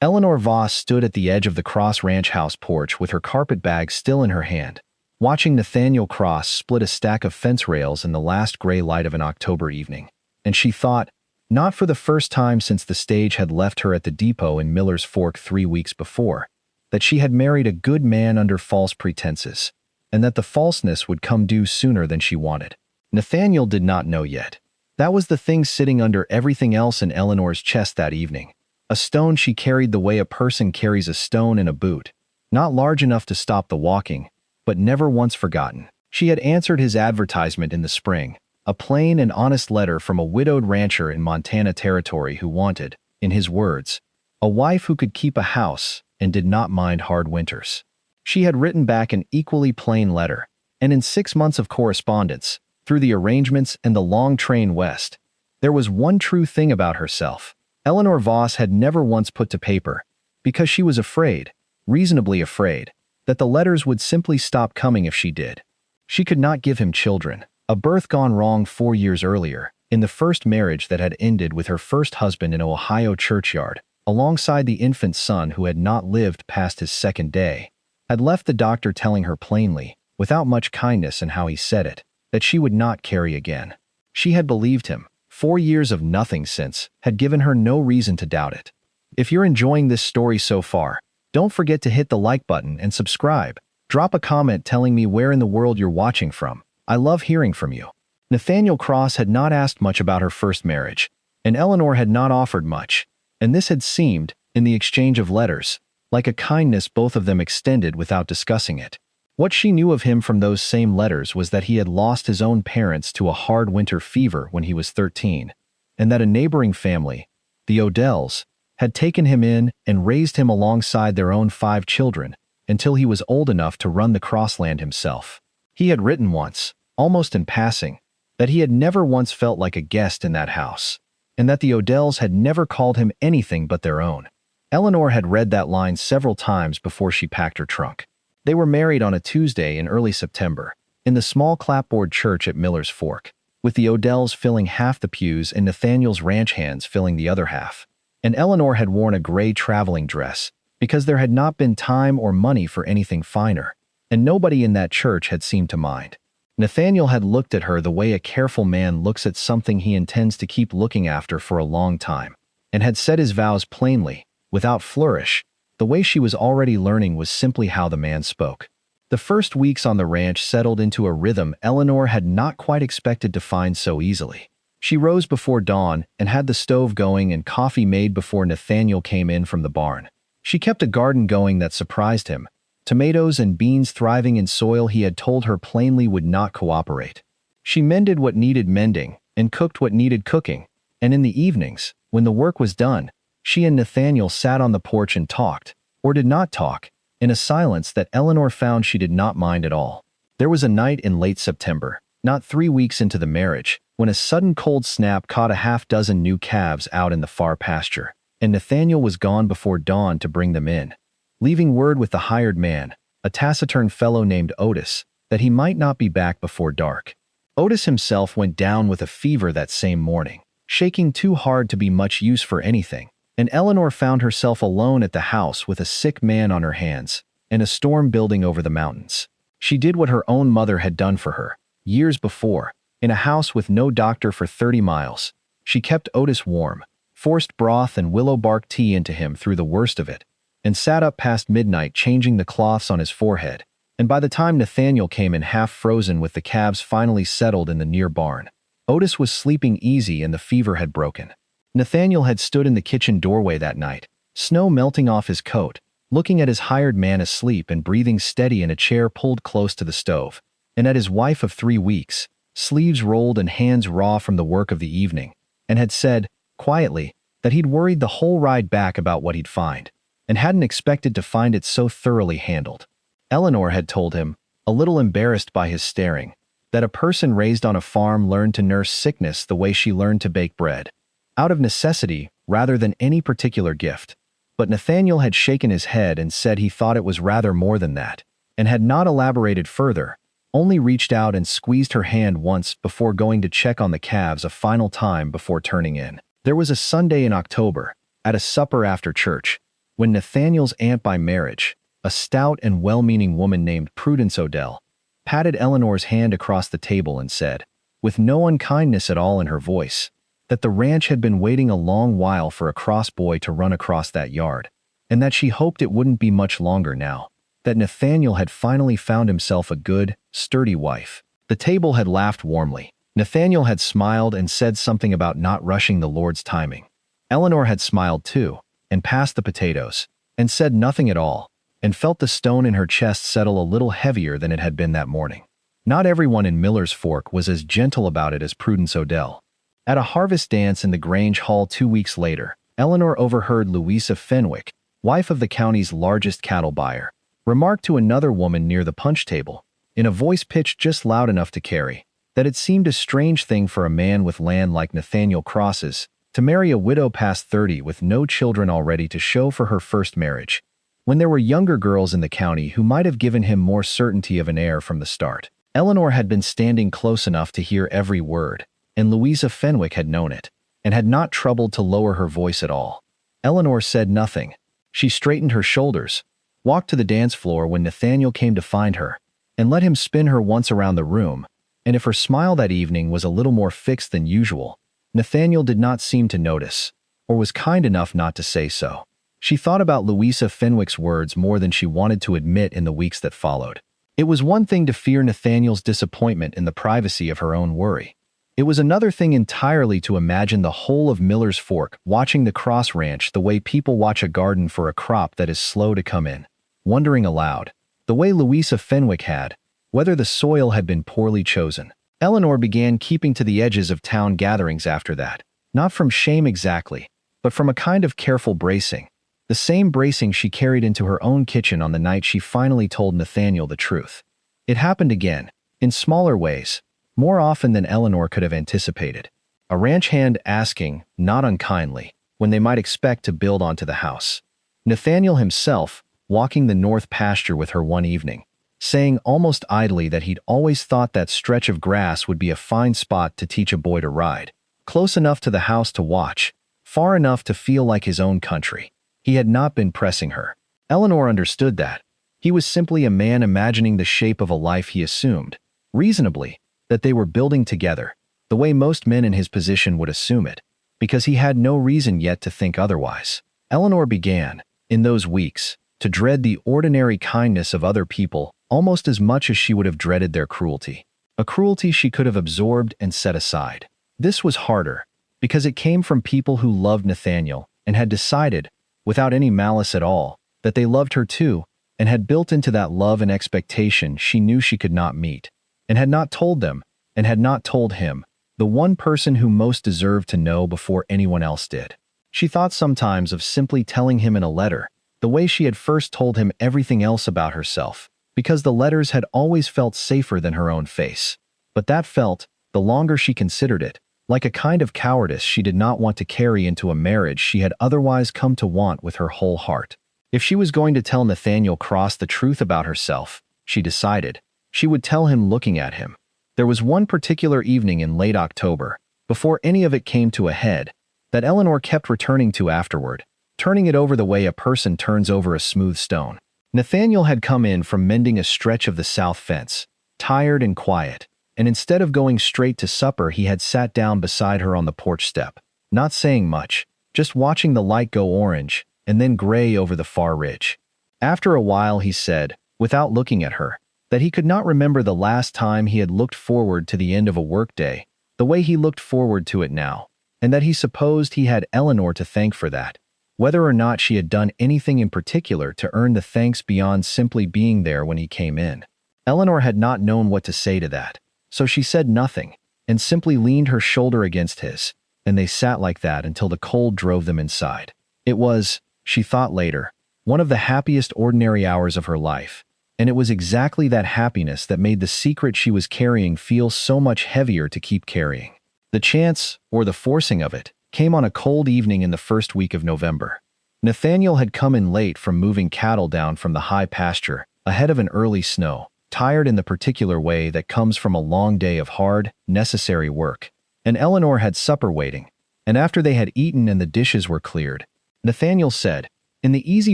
Eleanor Voss stood at the edge of the Cross Ranch house porch with her carpet bag still in her hand, watching Nathaniel Cross split a stack of fence rails in the last gray light of an October evening. And she thought, not for the first time since the stage had left her at the depot in Miller's Fork 3 weeks before, that she had married a good man under false pretenses, and that the falseness would come due sooner than she wanted. Nathaniel did not know yet. That was the thing sitting under everything else in Eleanor's chest that evening. A stone she carried the way a person carries a stone in a boot, not large enough to stop the walking, but never once forgotten. She had answered his advertisement in the spring, a plain and honest letter from a widowed rancher in Montana Territory who wanted, in his words, a wife who could keep a house and did not mind hard winters. She had written back an equally plain letter, and in 6 months of correspondence, through the arrangements and the long train west, there was one true thing about herself. Eleanor Voss had never once put to paper, because she was afraid, reasonably afraid, that the letters would simply stop coming if she did. She could not give him children, a birth gone wrong 4 years earlier, in the first marriage that had ended with her first husband in an Ohio churchyard, alongside the infant son who had not lived past his second day, had left the doctor telling her plainly, without much kindness in how he said it, that she would not carry again. She had believed him. 4 years of nothing since had given her no reason to doubt it. If you're enjoying this story so far, don't forget to hit the like button and subscribe. Drop a comment telling me where in the world you're watching from. I love hearing from you. Nathaniel Cross had not asked much about her first marriage, and Eleanor had not offered much, and this had seemed, in the exchange of letters, like a kindness both of them extended without discussing it. What she knew of him from those same letters was that he had lost his own parents to a hard winter fever when he was 13, and that a neighboring family, the Odells, had taken him in and raised him alongside their own 5 children until he was old enough to run the Crossland himself. He had written once, almost in passing, that he had never once felt like a guest in that house, and that the Odells had never called him anything but their own. Eleanor had read that line several times before she packed her trunk. They were married on a Tuesday in early September, in the small clapboard church at Miller's Fork, with the Odells filling half the pews and Nathaniel's ranch hands filling the other half. And Eleanor had worn a gray traveling dress, because there had not been time or money for anything finer, and nobody in that church had seemed to mind. Nathaniel had looked at her the way a careful man looks at something he intends to keep looking after for a long time, and had said his vows plainly, without flourish. The way she was already learning was simply how the man spoke. The first weeks on the ranch settled into a rhythm Eleanor had not quite expected to find so easily. She rose before dawn and had the stove going and coffee made before Nathaniel came in from the barn. She kept a garden going that surprised him, tomatoes and beans thriving in soil he had told her plainly would not cooperate. She mended what needed mending and cooked what needed cooking, and in the evenings, when the work was done, she and Nathaniel sat on the porch and talked, or did not talk, in a silence that Eleanor found she did not mind at all. There was a night in late September, not 3 weeks into the marriage, when a sudden cold snap caught a half-dozen new calves out in the far pasture, and Nathaniel was gone before dawn to bring them in, leaving word with the hired man, a taciturn fellow named Otis, that he might not be back before dark. Otis himself went down with a fever that same morning, shaking too hard to be much use for anything, and Eleanor found herself alone at the house with a sick man on her hands and a storm building over the mountains. She did what her own mother had done for her, years before, in a house with no doctor for 30 miles. She kept Otis warm, forced broth and willow bark tea into him through the worst of it, and sat up past midnight changing the cloths on his forehead, and by the time Nathaniel came in half frozen with the calves finally settled in the near barn, Otis was sleeping easy and the fever had broken. Nathaniel had stood in the kitchen doorway that night, snow melting off his coat, looking at his hired man asleep and breathing steady in a chair pulled close to the stove, and at his wife of 3 weeks, sleeves rolled and hands raw from the work of the evening, and had said, quietly, that he'd worried the whole ride back about what he'd find, and hadn't expected to find it so thoroughly handled. Eleanor had told him, a little embarrassed by his staring, that a person raised on a farm learned to nurse sickness the way she learned to bake bread, out of necessity rather than any particular gift. But Nathaniel had shaken his head and said he thought it was rather more than that, and had not elaborated further, only reached out and squeezed her hand once before going to check on the calves a final time before turning in. There was a Sunday in October, at a supper after church, when Nathaniel's aunt by marriage, a stout and well-meaning woman named Prudence Odell, patted Eleanor's hand across the table and said, with no unkindness at all in her voice, that the ranch had been waiting a long while for a cross boy to run across that yard, and that she hoped it wouldn't be much longer now, that Nathaniel had finally found himself a good, sturdy wife. The table had laughed warmly. Nathaniel had smiled and said something about not rushing the Lord's timing. Eleanor had smiled too, and passed the potatoes, and said nothing at all, and felt the stone in her chest settle a little heavier than it had been that morning. Not everyone in Miller's Fork was as gentle about it as Prudence Odell. At a harvest dance in the Grange Hall 2 weeks later, Eleanor overheard Louisa Fenwick, wife of the county's largest cattle buyer, remark to another woman near the punch table, in a voice pitched just loud enough to carry, that it seemed a strange thing for a man with land like Nathaniel Cross's to marry a widow past 30 with no children already to show for her first marriage, when there were younger girls in the county who might have given him more certainty of an heir from the start. Eleanor had been standing close enough to hear every word, and Louisa Fenwick had known it, and had not troubled to lower her voice at all. Eleanor said nothing. She straightened her shoulders, walked to the dance floor when Nathaniel came to find her, and let him spin her once around the room, and if her smile that evening was a little more fixed than usual, Nathaniel did not seem to notice, or was kind enough not to say so. She thought about Louisa Fenwick's words more than she wanted to admit in the weeks that followed. It was one thing to fear Nathaniel's disappointment in the privacy of her own worry. It was another thing entirely to imagine the whole of Miller's Fork watching the Cross Ranch the way people watch a garden for a crop that is slow to come in, wondering aloud, the way Louisa Fenwick had, whether the soil had been poorly chosen. Eleanor began keeping to the edges of town gatherings after that, not from shame exactly, but from a kind of careful bracing, the same bracing she carried into her own kitchen on the night she finally told Nathaniel the truth. It happened again, in smaller ways, more often than Eleanor could have anticipated. A ranch hand asking, not unkindly, when they might expect to build onto the house. Nathaniel himself, walking the north pasture with her one evening, saying almost idly that he'd always thought that stretch of grass would be a fine spot to teach a boy to ride, close enough to the house to watch, far enough to feel like his own country. He had not been pressing her. Eleanor understood that. He was simply a man imagining the shape of a life he assumed, reasonably, that they were building together, the way most men in his position would assume it, because he had no reason yet to think otherwise. Eleanor began, in those weeks, to dread the ordinary kindness of other people almost as much as she would have dreaded their cruelty, a cruelty she could have absorbed and set aside. This was harder, because it came from people who loved Nathaniel and had decided, without any malice at all, that they loved her too, and had built into that love an expectation she knew she could not meet, and had not told them, and had not told him, the one person who most deserved to know before anyone else did. She thought sometimes of simply telling him in a letter, the way she had first told him everything else about herself, because the letters had always felt safer than her own face. But that felt, the longer she considered it, like a kind of cowardice she did not want to carry into a marriage she had otherwise come to want with her whole heart. If she was going to tell Nathaniel Cross the truth about herself, she decided, she would tell him looking at him. There was one particular evening in late October, before any of it came to a head, that Eleanor kept returning to afterward, turning it over the way a person turns over a smooth stone. Nathaniel had come in from mending a stretch of the south fence, tired and quiet, and instead of going straight to supper he had sat down beside her on the porch step, not saying much, just watching the light go orange and then gray over the far ridge. After a while he said, without looking at her, that he could not remember the last time he had looked forward to the end of a workday, the way he looked forward to it now, and that he supposed he had Eleanor to thank for that, whether or not she had done anything in particular to earn the thanks beyond simply being there when he came in. Eleanor had not known what to say to that, so she said nothing, and simply leaned her shoulder against his, and they sat like that until the cold drove them inside. It was, she thought later, one of the happiest ordinary hours of her life, and it was exactly that happiness that made the secret she was carrying feel so much heavier to keep carrying. The chance, or the forcing of it, came on a cold evening in the first week of November. Nathaniel had come in late from moving cattle down from the high pasture, ahead of an early snow, tired in the particular way that comes from a long day of hard, necessary work, and Eleanor had supper waiting, and after they had eaten and the dishes were cleared, Nathaniel said, in the easy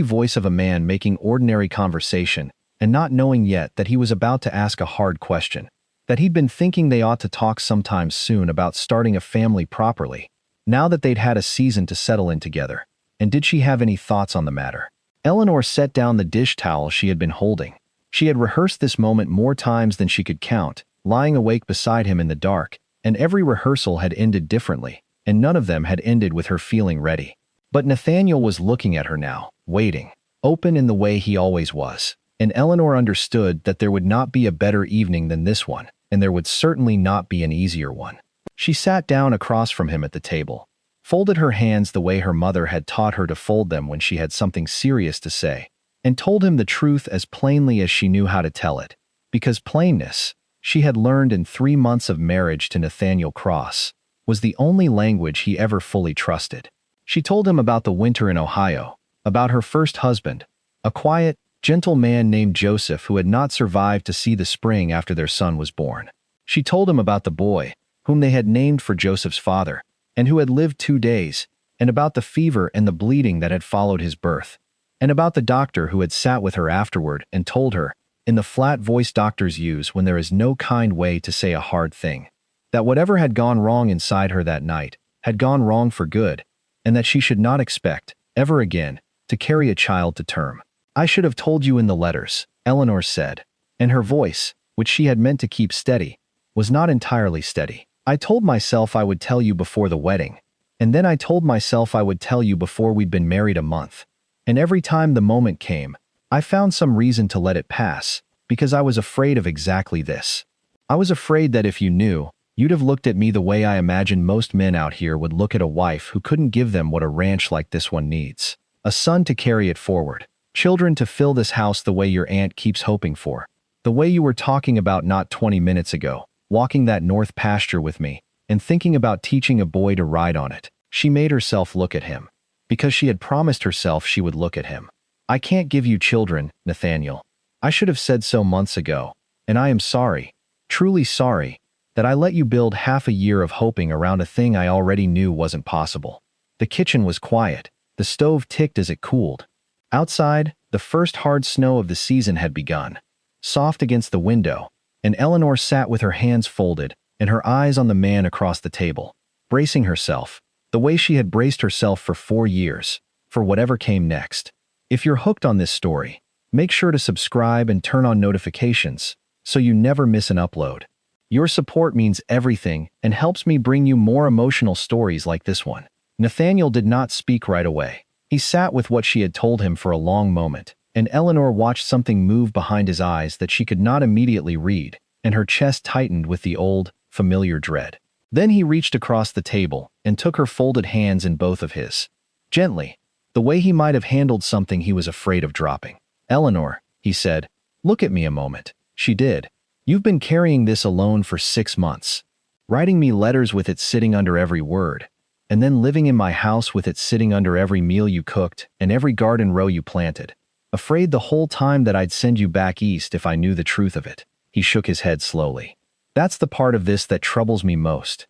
voice of a man making ordinary conversation and not knowing yet that he was about to ask a hard question, that he'd been thinking they ought to talk sometime soon about starting a family properly, now that they'd had a season to settle in together. And did she have any thoughts on the matter? Eleanor set down the dish towel she had been holding. She had rehearsed this moment more times than she could count, lying awake beside him in the dark, and every rehearsal had ended differently, and none of them had ended with her feeling ready. But Nathaniel was looking at her now, waiting, open in the way he always was, and Eleanor understood that there would not be a better evening than this one, and there would certainly not be an easier one. She sat down across from him at the table, folded her hands the way her mother had taught her to fold them when she had something serious to say, and told him the truth as plainly as she knew how to tell it, because plainness, she had learned in 3 months of marriage to Nathaniel Cross, was the only language he ever fully trusted. She told him about the winter in Ohio, about her first husband, a quiet, gentle man named Joseph who had not survived to see the spring after their son was born. She told him about the boy, whom they had named for Joseph's father, and who had lived 2 days, and about the fever and the bleeding that had followed his birth, and about the doctor who had sat with her afterward and told her, in the flat voice doctors use when there is no kind way to say a hard thing, that whatever had gone wrong inside her that night had gone wrong for good, and that she should not expect, ever again, to carry a child to term. "I should have told you in the letters," Eleanor said, and her voice, which she had meant to keep steady, was not entirely steady. "I told myself I would tell you before the wedding, and then I told myself I would tell you before we'd been married a month. And every time the moment came, I found some reason to let it pass, because I was afraid of exactly this. I was afraid that if you knew, you'd have looked at me the way I imagine most men out here would look at a wife who couldn't give them what a ranch like this one needs. A son to carry it forward. Children to fill this house the way your aunt keeps hoping for. The way you were talking about not 20 minutes ago, walking that north pasture with me, and thinking about teaching a boy to ride on it." She made herself look at him, because she had promised herself she would look at him. "I can't give you children, Nathaniel. I should have said so months ago, and I am sorry, truly sorry, that I let you build half a year of hoping around a thing I already knew wasn't possible." The kitchen was quiet. The stove ticked as it cooled. Outside, the first hard snow of the season had begun, soft against the window, and Eleanor sat with her hands folded and her eyes on the man across the table, bracing herself, the way she had braced herself for 4 years, for whatever came next. If you're hooked on this story, make sure to subscribe and turn on notifications so you never miss an upload. Your support means everything and helps me bring you more emotional stories like this one. Nathaniel did not speak right away. He sat with what she had told him for a long moment, and Eleanor watched something move behind his eyes that she could not immediately read, and her chest tightened with the old, familiar dread. Then he reached across the table and took her folded hands in both of his. Gently, the way he might have handled something he was afraid of dropping. "Eleanor," he said, "look at me a moment." She did. "You've been carrying this alone for 6 months, writing me letters with it sitting under every word, and then living in my house with it sitting under every meal you cooked and every garden row you planted, afraid the whole time that I'd send you back east if I knew the truth of it." He shook his head slowly. "That's the part of this that troubles me most.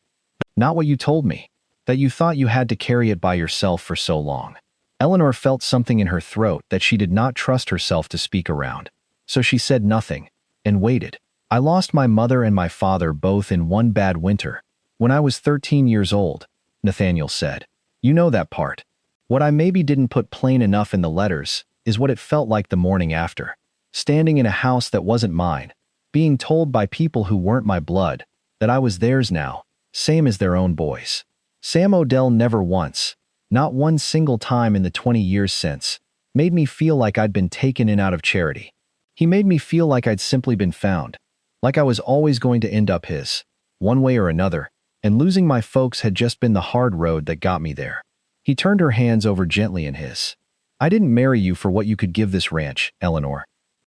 Not what you told me, that you thought you had to carry it by yourself for so long." Eleanor felt something in her throat that she did not trust herself to speak around, so she said nothing, and waited. "I lost my mother and my father both in one bad winter, when I was 13 years old, Nathaniel said. "You know that part. What I maybe didn't put plain enough in the letters is what it felt like the morning after, standing in a house that wasn't mine, being told by people who weren't my blood that I was theirs now, same as their own boys. Sam Odell never once, not one single time in the 20 years since, made me feel like I'd been taken in out of charity. He made me feel like I'd simply been found, like I was always going to end up his, one way or another, and losing my folks had just been the hard road that got me there." He turned her hands over gently in his. "I didn't marry you for what you could give this ranch, Eleanor.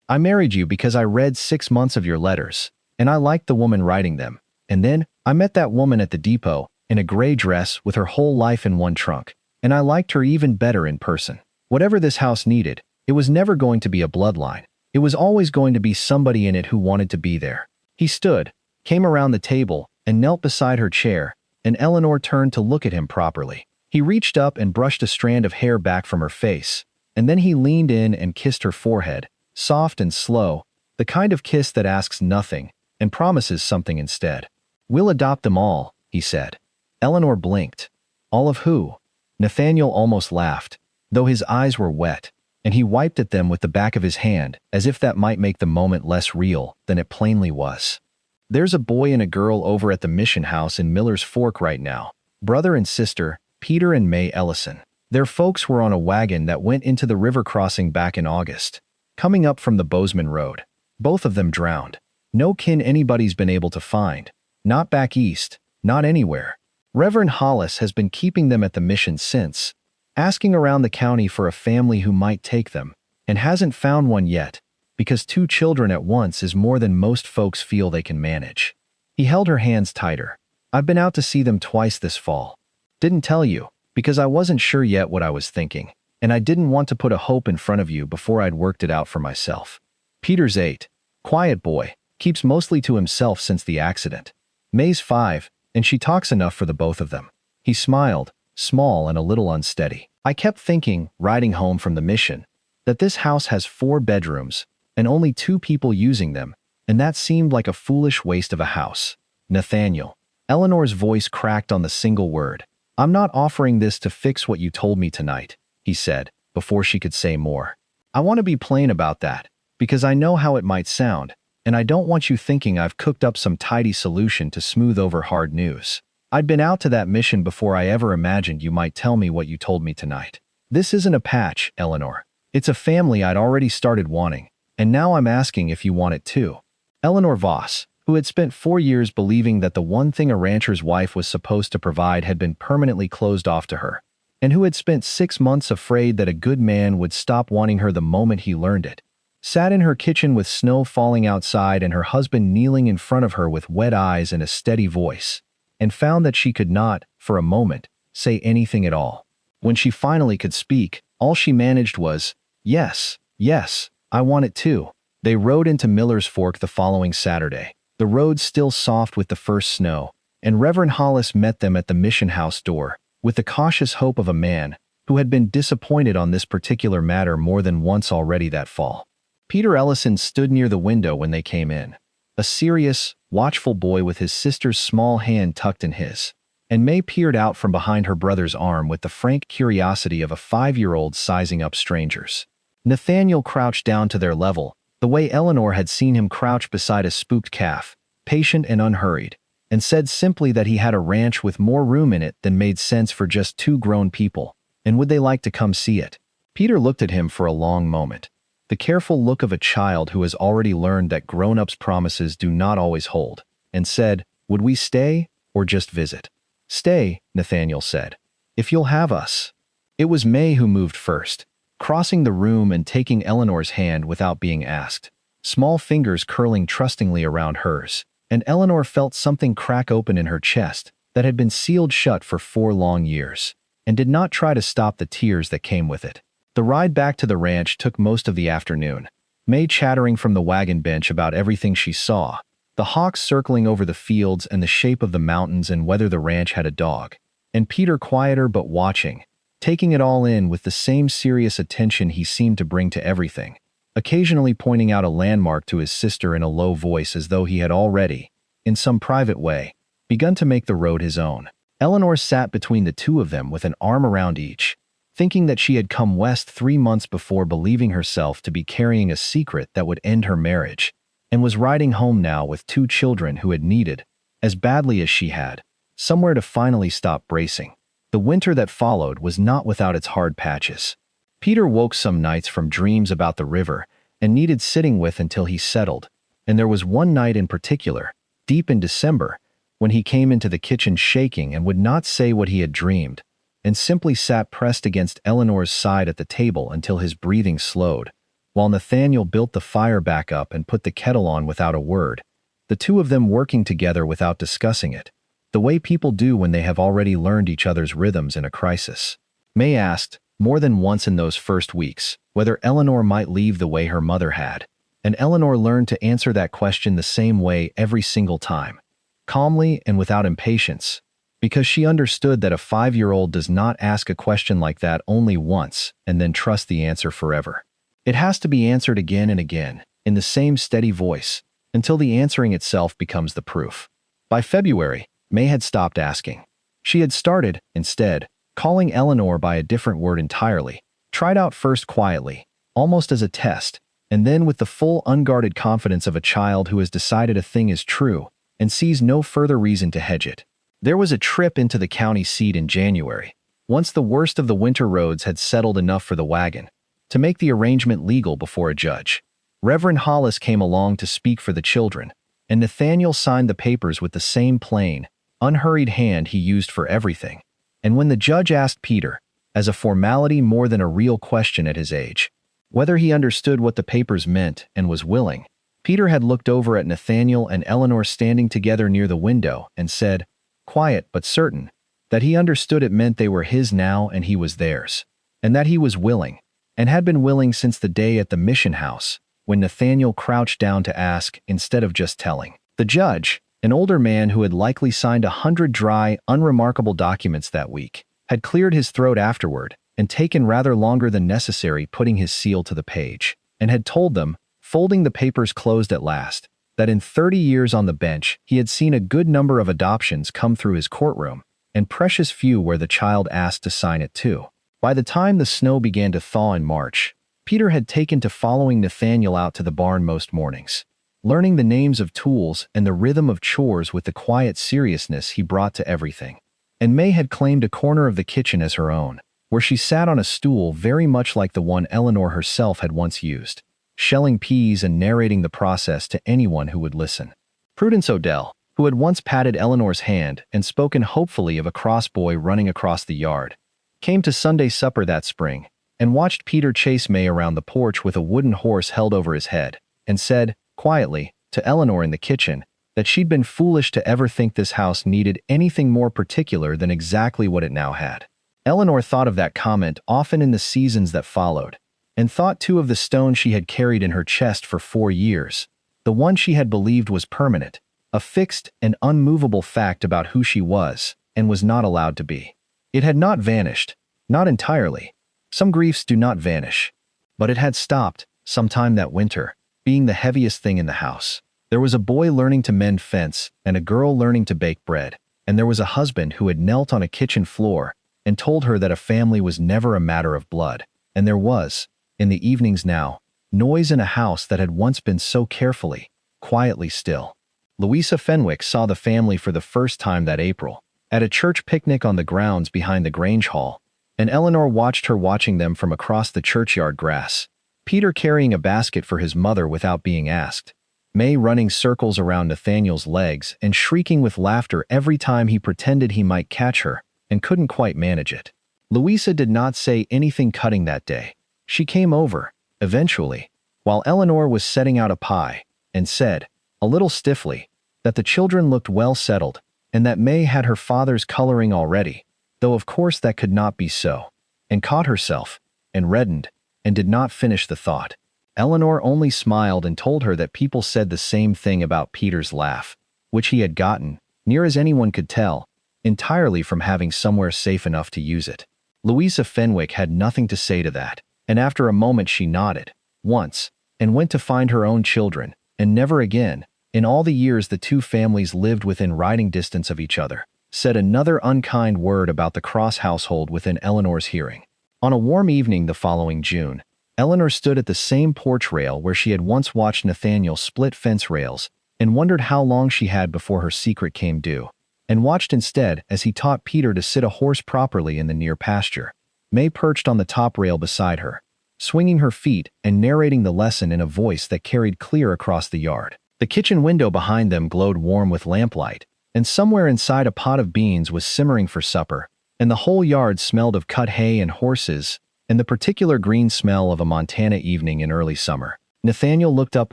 I married you because I read 6 months of your letters, and I liked the woman writing them. And then I met that woman at the depot in a gray dress with her whole life in one trunk, and I liked her even better in person. Whatever this house needed, it was never going to be a bloodline. It was always going to be somebody in it who wanted to be there." He stood, came around the table, and knelt beside her chair, and Eleanor turned to look at him properly. He reached up and brushed a strand of hair back from her face, And then he leaned in and kissed her forehead, soft and slow, the kind of kiss that asks nothing and promises something instead. "We'll adopt them all," he said. Eleanor blinked. "All of who?" Nathaniel almost laughed, though his eyes were wet, and he wiped at them with the back of his hand, as if that might make the moment less real than it plainly was. "There's a boy and a girl over at the mission house in Miller's Fork right now. Brother and sister, Peter and May Ellison. Their folks were on a wagon that went into the river crossing back in August, coming up from the Bozeman Road. Both of them drowned. No kin anybody's been able to find. Not back east, not anywhere. Reverend Hollis has been keeping them at the mission since, asking around the county for a family who might take them, and hasn't found one yet, because 2 children at once is more than most folks feel they can manage." He held her hands tighter. "I've been out to see them twice this fall. Didn't tell you, because I wasn't sure yet what I was thinking, and I didn't want to put a hope in front of you before I'd worked it out for myself. Peter's 8. Quiet boy, keeps mostly to himself since the accident. May's 5, and she talks enough for the both of them." He smiled, small and a little unsteady. "I kept thinking, riding home from the mission, that this house has 4 bedrooms, and only 2 people using them, and that seemed like a foolish waste of a house." "Nathaniel." Eleanor's voice cracked on the single word. "I'm not offering this to fix what you told me tonight," he said, before she could say more. "I want to be plain about that, because I know how it might sound, and I don't want you thinking I've cooked up some tidy solution to smooth over hard news. I'd been out to that mission before I ever imagined you might tell me what you told me tonight. This isn't a patch, Eleanor. It's a family I'd already started wanting, and now I'm asking if you want it too." Eleanor Voss, who had spent 4 years believing that the one thing a rancher's wife was supposed to provide had been permanently closed off to her, and who had spent 6 months afraid that a good man would stop wanting her the moment he learned it, sat in her kitchen with snow falling outside and her husband kneeling in front of her with wet eyes and a steady voice, and found that she could not, for a moment, say anything at all. When she finally could speak, all she managed was, "Yes, yes, I want it too." They rode into Miller's Fork the following Saturday, the road still soft with the first snow, and Reverend Hollis met them at the mission house door, with the cautious hope of a man who had been disappointed on this particular matter more than once already that fall. Peter Ellison stood near the window when they came in, a serious, watchful boy with his sister's small hand tucked in his, and May peered out from behind her brother's arm with the frank curiosity of a 5-year-old sizing up strangers. Nathaniel crouched down to their level, the way Eleanor had seen him crouch beside a spooked calf, patient and unhurried, and said simply that he had a ranch with more room in it than made sense for just 2 grown people, and would they like to come see it. Peter looked at him for a long moment, the careful look of a child who has already learned that grown-ups' promises do not always hold, and said, "Would we stay, or just visit?" "Stay," Nathaniel said, "if you'll have us." It was May who moved first, crossing the room and taking Eleanor's hand without being asked, small fingers curling trustingly around hers, and Eleanor felt something crack open in her chest that had been sealed shut for 4 long years, and did not try to stop the tears that came with it. The ride back to the ranch took most of the afternoon, May chattering from the wagon bench about everything she saw, the hawks circling over the fields and the shape of the mountains and whether the ranch had a dog, and Peter quieter but watching, taking it all in with the same serious attention he seemed to bring to everything, occasionally pointing out a landmark to his sister in a low voice as though he had already, in some private way, begun to make the road his own. Eleanor sat between the 2 of them with an arm around each, thinking that she had come west 3 months before believing herself to be carrying a secret that would end her marriage, and was riding home now with 2 children who had needed, as badly as she had, somewhere to finally stop bracing. The winter that followed was not without its hard patches. Peter woke some nights from dreams about the river and needed sitting with until he settled, and there was one night in particular, deep in December, when he came into the kitchen shaking and would not say what he had dreamed, and simply sat pressed against Eleanor's side at the table until his breathing slowed, while Nathaniel built the fire back up and put the kettle on without a word, the 2 of them working together without discussing it, the way people do when they have already learned each other's rhythms in a crisis. May asked, more than once in those first weeks, whether Eleanor might leave the way her mother had, and Eleanor learned to answer that question the same way every single time, calmly and without impatience. because she understood that a 5-year-old does not ask a question like that only once and then trust the answer forever. It has to be answered again and again, in the same steady voice, until the answering itself becomes the proof. By February, May had stopped asking. She had started, instead, calling Eleanor by a different word entirely, tried out first quietly, almost as a test, and then with the full unguarded confidence of a child who has decided a thing is true and sees no further reason to hedge it. There was a trip into the county seat in January, once the worst of the winter roads had settled enough for the wagon, to make the arrangement legal before a judge. Reverend Hollis came along to speak for the children, and Nathaniel signed the papers with the same plain, unhurried hand he used for everything. And when the judge asked Peter, as a formality more than a real question at his age, whether he understood what the papers meant and was willing, Peter had looked over at Nathaniel and Eleanor standing together near the window and said, quiet but certain, that he understood it meant they were his now and he was theirs, and that he was willing, and had been willing since the day at the mission house, when Nathaniel crouched down to ask instead of just telling. The judge, an older man who had likely signed 100 dry, unremarkable documents that week, had cleared his throat afterward and taken rather longer than necessary putting his seal to the page, and had told them, folding the papers closed at last, that in 30 years on the bench he had seen a good number of adoptions come through his courtroom, and precious few where the child asked to sign it too. By the time the snow began to thaw in March, Peter had taken to following Nathaniel out to the barn most mornings, learning the names of tools and the rhythm of chores with the quiet seriousness he brought to everything. And May had claimed a corner of the kitchen as her own, where she sat on a stool very much like the one Eleanor herself had once used, shelling peas and narrating the process to anyone who would listen. Prudence Odell, who had once patted Eleanor's hand and spoken hopefully of a cross boy running across the yard, came to Sunday supper that spring and watched Peter chase May around the porch with a wooden horse held over his head, and said, quietly, to Eleanor in the kitchen, that she'd been foolish to ever think this house needed anything more particular than exactly what it now had. Eleanor thought of that comment often in the seasons that followed, and thought too of the stone she had carried in her chest for 4 years, the one she had believed was permanent, a fixed and unmovable fact about who she was and was not allowed to be. It had not vanished, not entirely. Some griefs do not vanish. But it had stopped, sometime that winter, being the heaviest thing in the house. There was a boy learning to mend fence and a girl learning to bake bread, and there was a husband who had knelt on a kitchen floor and told her that a family was never a matter of blood, and there was, in the evenings now, noise in a house that had once been so carefully, quietly still. Louisa Fenwick saw the family for the first time that April, at a church picnic on the grounds behind the Grange Hall, and Eleanor watched her watching them from across the churchyard grass, Peter carrying a basket for his mother without being asked, May running circles around Nathaniel's legs and shrieking with laughter every time he pretended he might catch her and couldn't quite manage it. Louisa did not say anything cutting that day. She came over, eventually, while Eleanor was setting out a pie, and said, a little stiffly, that the children looked well settled, and that May had her father's coloring already, though of course that could not be so, and caught herself, and reddened, and did not finish the thought. Eleanor only smiled and told her that people said the same thing about Peter's laugh, which he had gotten, near as anyone could tell, entirely from having somewhere safe enough to use it. Louisa Fenwick had nothing to say to that, and after a moment she nodded, once, and went to find her own children, and never again, in all the years the two families lived within riding distance of each other, said another unkind word about the Cross household within Eleanor's hearing. On a warm evening the following June, Eleanor stood at the same porch rail where she had once watched Nathaniel split fence rails and wondered how long she had before her secret came due, and watched instead as he taught Peter to sit a horse properly in the near pasture. May perched on the top rail beside her, swinging her feet and narrating the lesson in a voice that carried clear across the yard. The kitchen window behind them glowed warm with lamplight, and somewhere inside a pot of beans was simmering for supper, and the whole yard smelled of cut hay and horses, and the particular green smell of a Montana evening in early summer. Nathaniel looked up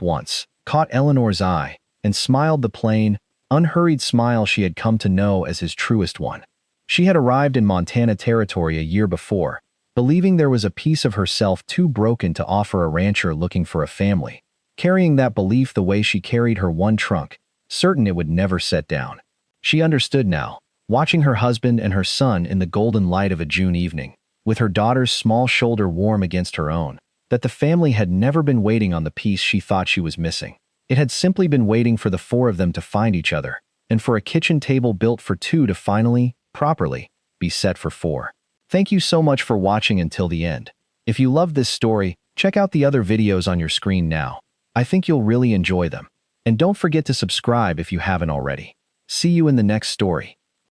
once, caught Eleanor's eye, and smiled the plain, unhurried smile she had come to know as his truest one. She had arrived in Montana territory a year before, believing there was a piece of herself too broken to offer a rancher looking for a family, carrying that belief the way she carried her one trunk, certain it would never set down. She understood now, watching her husband and her son in the golden light of a June evening, with her daughter's small shoulder warm against her own, that the family had never been waiting on the piece she thought she was missing. It had simply been waiting for the four of them to find each other, and for a kitchen table built for two to finally, properly, be set for four. Thank you so much for watching until the end. If you loved this story, check out the other videos on your screen now. I think you'll really enjoy them. And don't forget to subscribe if you haven't already. See you in the next story.